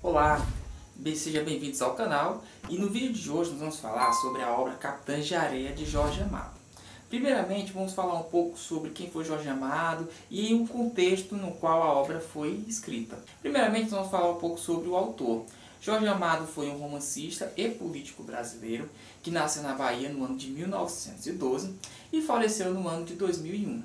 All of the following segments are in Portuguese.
Olá, sejam bem-vindos ao canal e no vídeo de hoje nós vamos falar sobre a obra Capitães de Areia de Jorge Amado. Primeiramente vamos falar um pouco sobre quem foi Jorge Amado e o contexto no qual a obra foi escrita. Primeiramente vamos falar um pouco sobre o autor. Jorge Amado foi um romancista e político brasileiro que nasceu na Bahia no ano de 1912 e faleceu no ano de 2001.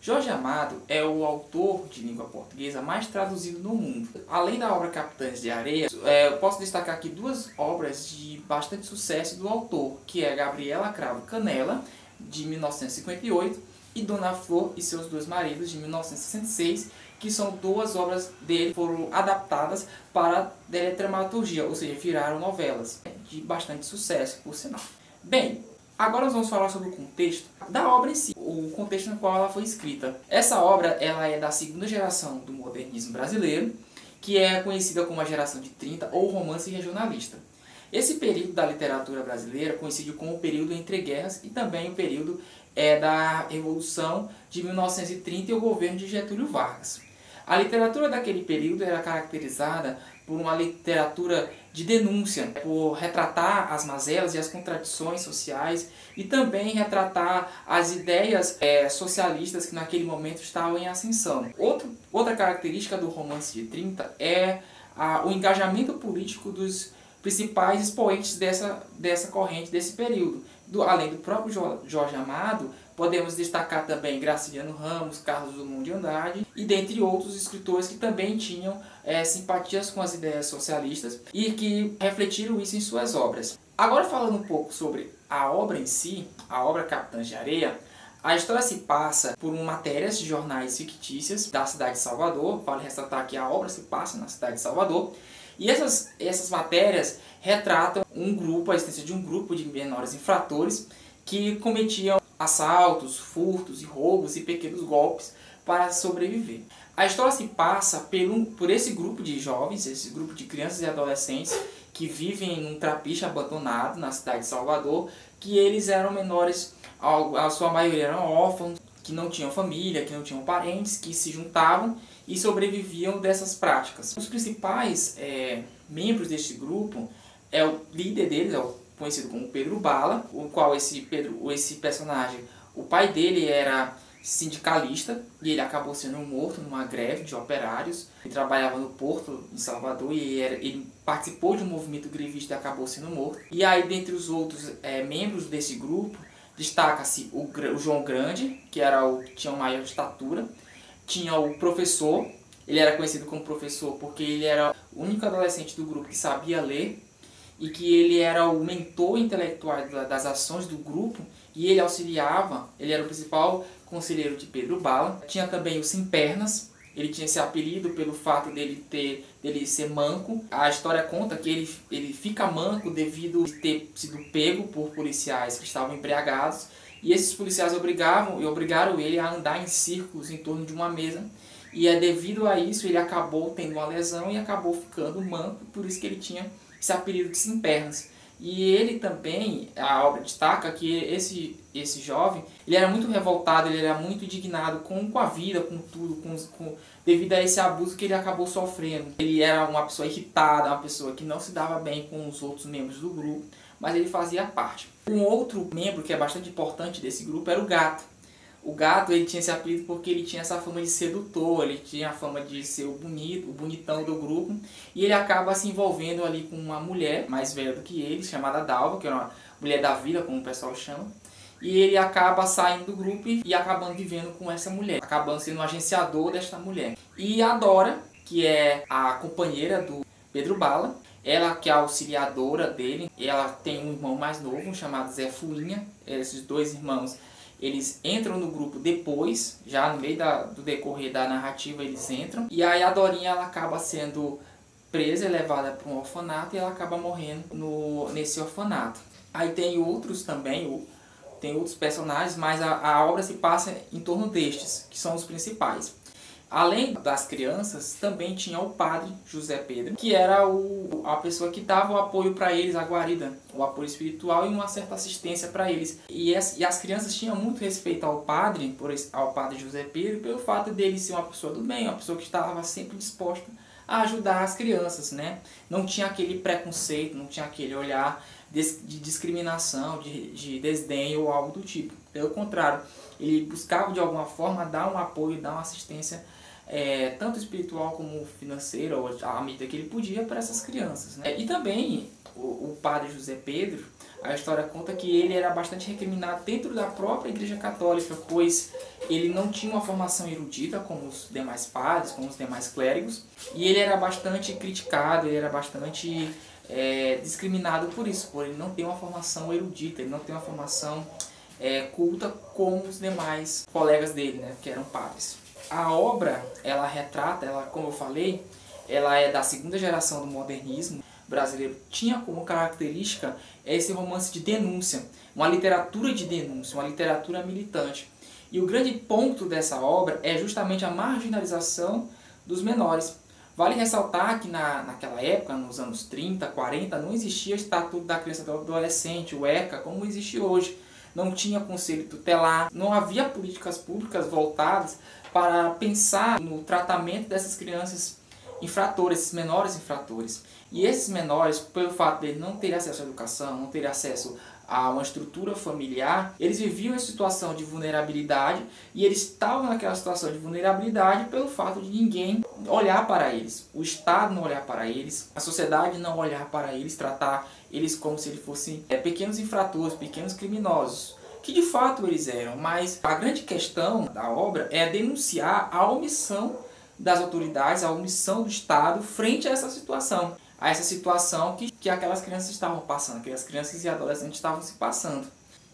Jorge Amado é o autor de língua portuguesa mais traduzido no mundo. Além da obra Capitães de Areia, eu posso destacar aqui duas obras de bastante sucesso do autor, que é Gabriela Cravo Canela, de 1958, e Dona Flor e seus dois maridos, de 1966, que são duas obras dele que foram adaptadas para teledramaturgia, ou seja, viraram novelas, de bastante sucesso, por sinal. Bem, agora nós vamos falar sobre o contexto da obra em si, o contexto no qual ela foi escrita. Essa obra ela é da segunda geração do modernismo brasileiro, que é conhecida como a geração de 30 ou romance regionalista. Esse período da literatura brasileira coincide com o período entre guerras e também o período da Revolução de 1930 e o governo de Getúlio Vargas. A literatura daquele período era caracterizada por uma literatura de denúncia, por retratar as mazelas e as contradições sociais e também retratar as ideias socialistas que naquele momento estavam em ascensão. Outra característica do romance de 30 é o engajamento político dos principais expoentes dessa corrente, desse período. Além do próprio Jorge Amado, podemos destacar também Graciliano Ramos, Carlos Drummond de Andrade e dentre outros escritores que também tinham simpatias com as ideias socialistas e que refletiram isso em suas obras. Agora falando um pouco sobre a obra em si, a obra Capitães de Areia, a história se passa por matérias de jornais fictícias da cidade de Salvador. Vale ressaltar que a obra se passa na cidade de Salvador. E essas matérias retratam a existência de um grupo de menores infratores que cometiam assaltos, furtos e roubos e pequenos golpes para sobreviver. A história se passa por esse grupo de jovens, esse grupo de crianças e adolescentes que vivem num trapiche abandonado na cidade de Salvador, que eles eram menores, a sua maioria eram órfãos, que não tinham família, que não tinham parentes, que se juntavam e sobreviviam dessas práticas. Os principais membros deste grupo, o líder deles, conhecido como Pedro Bala, o qual esse personagem, o pai dele era sindicalista e ele acabou sendo morto numa greve de operários. Ele trabalhava no porto em Salvador e ele participou de um movimento grevista e acabou sendo morto. E aí, dentre os outros membros desse grupo, destaca-se o João Grande, que tinha uma maior estatura. Tinha o professor, ele era conhecido como professor porque ele era o único adolescente do grupo que sabia ler e que ele era o mentor intelectual das ações do grupo e ele auxiliava, ele era o principal conselheiro de Pedro Bala. Tinha também o Sem Pernas, ele tinha esse apelido pelo fato dele ser manco. A história conta que ele fica manco devido a ter sido pego por policiais que estavam embriagados. E esses policiais obrigaram ele a andar em círculos em torno de uma mesa. E devido a isso ele acabou tendo uma lesão e acabou ficando manco, por isso que ele tinha esse apelido de Sem Pernas. E ele também, a obra destaca que esse jovem, ele era muito revoltado, ele era muito indignado com a vida, com tudo, devido a esse abuso que ele acabou sofrendo. Ele era uma pessoa irritada, uma pessoa que não se dava bem com os outros membros do grupo, mas ele fazia parte. Um outro membro que é bastante importante desse grupo era o Gato. O Gato, ele tinha esse apelido porque ele tinha essa fama de sedutor, ele tinha a fama de ser o bonitão do grupo, e ele acaba se envolvendo ali com uma mulher mais velha do que ele, chamada Dalva, que era uma mulher da vida, como o pessoal chama, e ele acaba saindo do grupo e acabando vivendo com essa mulher, acabando sendo o agenciador desta mulher. E a Dora, que é a companheira do Pedro Bala, ela que é a auxiliadora dele, ela tem um irmão mais novo chamado Zé Fuinha. Esses dois irmãos, eles entram no grupo depois, já no meio do decorrer da narrativa eles entram. E aí a Dorinha ela acaba sendo presa e levada para um orfanato e ela acaba morrendo nesse orfanato. Aí tem outros também, tem outros personagens, mas a obra se passa em torno destes, que são os principais. Além das crianças, também tinha o padre José Pedro, que era a pessoa que dava o apoio para eles, a guarida, o apoio espiritual e uma certa assistência para eles. E as crianças tinham muito respeito ao padre José Pedro, pelo fato dele ser uma pessoa do bem, uma pessoa que estava sempre disposta a ajudar as crianças, né? Não tinha aquele preconceito, não tinha aquele olhar de discriminação, de desdém ou algo do tipo. Pelo contrário, ele buscava de alguma forma dar um apoio, dar uma assistência tanto espiritual como financeira, ou à medida que ele podia, para essas crianças, né? E também o padre José Pedro, a história conta que ele era bastante recriminado dentro da própria Igreja Católica, pois ele não tinha uma formação erudita como os demais padres, como os demais clérigos, e ele era bastante criticado, ele era bastante discriminado por isso, por ele não ter uma formação erudita, ele não ter uma formação culta como os demais colegas dele, né, que eram padres. A obra, ela retrata, como eu falei, ela é da segunda geração do modernismo brasileiro. Tinha como característica esse romance de denúncia, uma literatura de denúncia, uma literatura militante. E o grande ponto dessa obra é justamente a marginalização dos menores. Vale ressaltar que naquela época, nos anos 30, 40, não existia o Estatuto da Criança e do Adolescente, o ECA, como existe hoje. Não tinha conselho tutelar, não havia políticas públicas voltadas para pensar no tratamento dessas crianças infratoras, esses menores infratores. E esses menores, pelo fato de eles não terem acesso à educação, não terem acesso a uma estrutura familiar, eles viviam em situação de vulnerabilidade e eles estavam naquela situação de vulnerabilidade pelo fato de ninguém olhar para eles. O Estado não olhar para eles, a sociedade não olhar para eles, tratar eles como se eles fossem pequenos infratores, pequenos criminosos, que de fato eles eram. Mas a grande questão da obra é denunciar a omissão das autoridades, a omissão do Estado frente a essa situação que aquelas crianças estavam passando, que as crianças e adolescentes estavam se passando.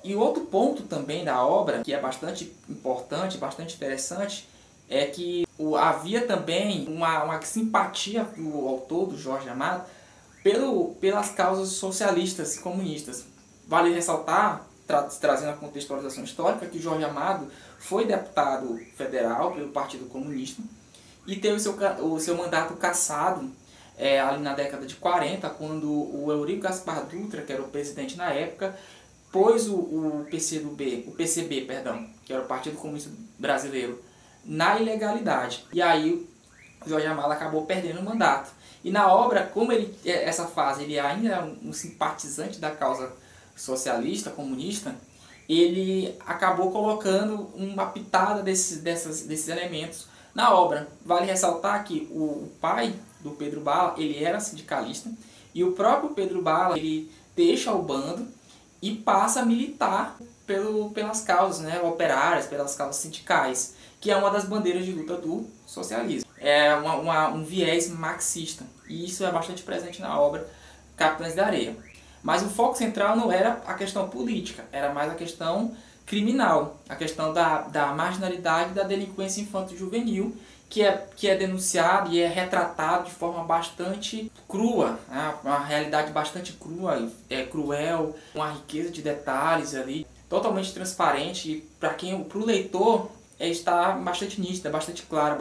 E outro ponto também da obra, que é bastante importante, bastante interessante, é que havia também uma simpatia do autor, do Jorge Amado, pelas causas socialistas e comunistas. Vale ressaltar, trazendo a contextualização histórica, que Jorge Amado foi deputado federal pelo Partido Comunista e teve o seu mandato cassado ali na década de 40, quando o Eurico Gaspar Dutra, que era o presidente na época, pôs o PCB, que era o Partido Comunista Brasileiro, na ilegalidade. E aí o Jorge Amado acabou perdendo o mandato. E na obra, como essa fase ele ainda era um simpatizante da causa socialista, comunista, ele acabou colocando uma pitada desses elementos na obra. Vale ressaltar que o pai do Pedro Bala, ele era sindicalista, e o próprio Pedro Bala, ele deixa o bando e passa a militar pelas causas, né, operárias, pelas causas sindicais, que é uma das bandeiras de luta do socialismo. É um viés marxista, e isso é bastante presente na obra Capitães da Areia. Mas o foco central não era a questão política, era mais a questão criminal, a questão da marginalidade e da delinquência infanto-juvenil, que é denunciado e é retratado de forma bastante crua, né? Uma realidade bastante crua, cruel, uma riqueza de detalhes ali, totalmente transparente, e para o leitor está bastante nítida, bastante clara,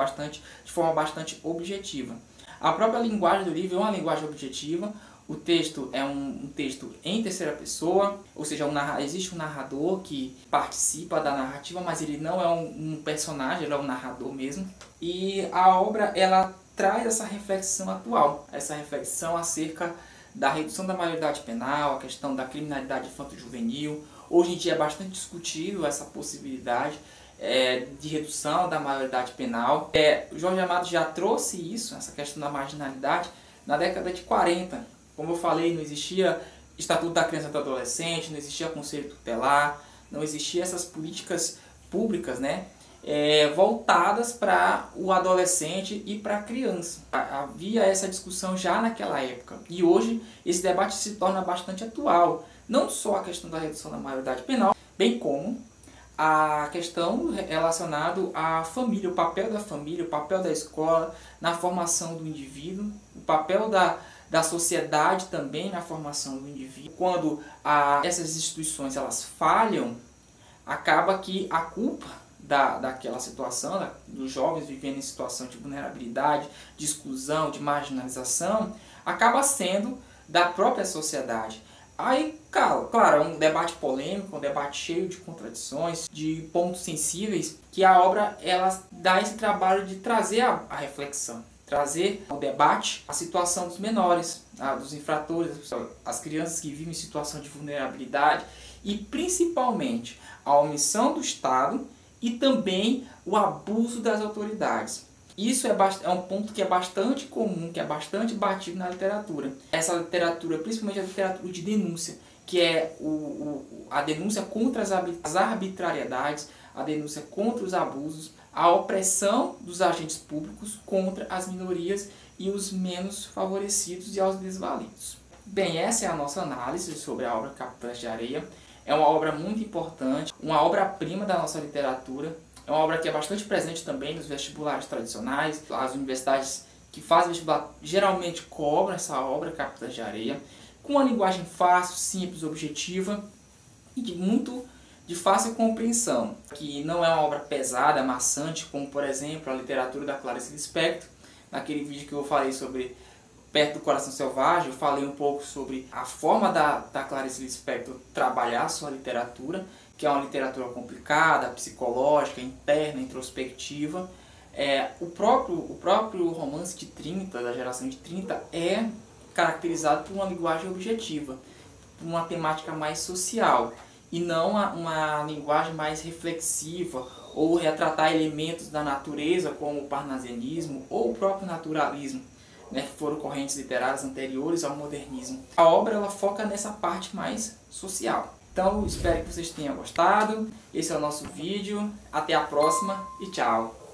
de forma bastante objetiva. A própria linguagem do livro é uma linguagem objetiva. O texto é um texto em terceira pessoa, ou seja, existe um narrador que participa da narrativa, mas ele não é um personagem, ele é um narrador mesmo. E a obra, ela traz essa reflexão atual, essa reflexão acerca da redução da maioridade penal, a questão da criminalidade infanto-juvenil. Hoje em dia é bastante discutido essa possibilidade de redução da maioridade penal. O Jorge Amado já trouxe isso, essa questão da marginalidade, na década de 40. Como eu falei, não existia Estatuto da Criança e do Adolescente, não existia Conselho Tutelar, não existia essas políticas públicas, né, voltadas para o adolescente e para a criança. Havia essa discussão já naquela época, e hoje esse debate se torna bastante atual. Não só a questão da redução da maioridade penal, bem como a questão relacionada à família, o papel da família, o papel da escola na formação do indivíduo, o papel da sociedade também na formação do indivíduo. Quando essas instituições elas falham, acaba que a culpa daquela situação, dos jovens vivendo em situação de vulnerabilidade, de exclusão, de marginalização, acaba sendo da própria sociedade. Aí, claro, é um debate polêmico, um debate cheio de contradições, de pontos sensíveis, que a obra ela dá esse trabalho de trazer a reflexão. trazer ao debate a situação dos menores, dos infratores, as crianças que vivem em situação de vulnerabilidade e principalmente a omissão do Estado e também o abuso das autoridades. Isso é um ponto que é bastante comum, que é bastante batido na literatura. Essa literatura, principalmente a literatura de denúncia, que é a denúncia contra as arbitrariedades, a denúncia contra os abusos, a opressão dos agentes públicos contra as minorias e os menos favorecidos e aos desvalidos. Bem, essa é a nossa análise sobre a obra Capitães de Areia. É uma obra muito importante, uma obra-prima da nossa literatura. É uma obra que é bastante presente também nos vestibulares tradicionais. As universidades que fazem vestibular geralmente cobram essa obra Capitães de Areia, com uma linguagem fácil, simples, objetiva e de fácil compreensão, que não é uma obra pesada, maçante, como por exemplo a literatura da Clarice Lispector. Naquele vídeo que eu falei sobre Perto do Coração Selvagem, eu falei um pouco sobre a forma da Clarice Lispector trabalhar sua literatura, que é uma literatura complicada, psicológica, interna, introspectiva. O próprio romance de 30, da geração de 30, é caracterizado por uma linguagem objetiva, por uma temática mais social, e não uma linguagem mais reflexiva, ou retratar elementos da natureza, como o parnasianismo ou o próprio naturalismo, que foram correntes literárias anteriores ao modernismo. A obra ela foca nessa parte mais social. Então, espero que vocês tenham gostado. Esse é o nosso vídeo. Até a próxima e tchau!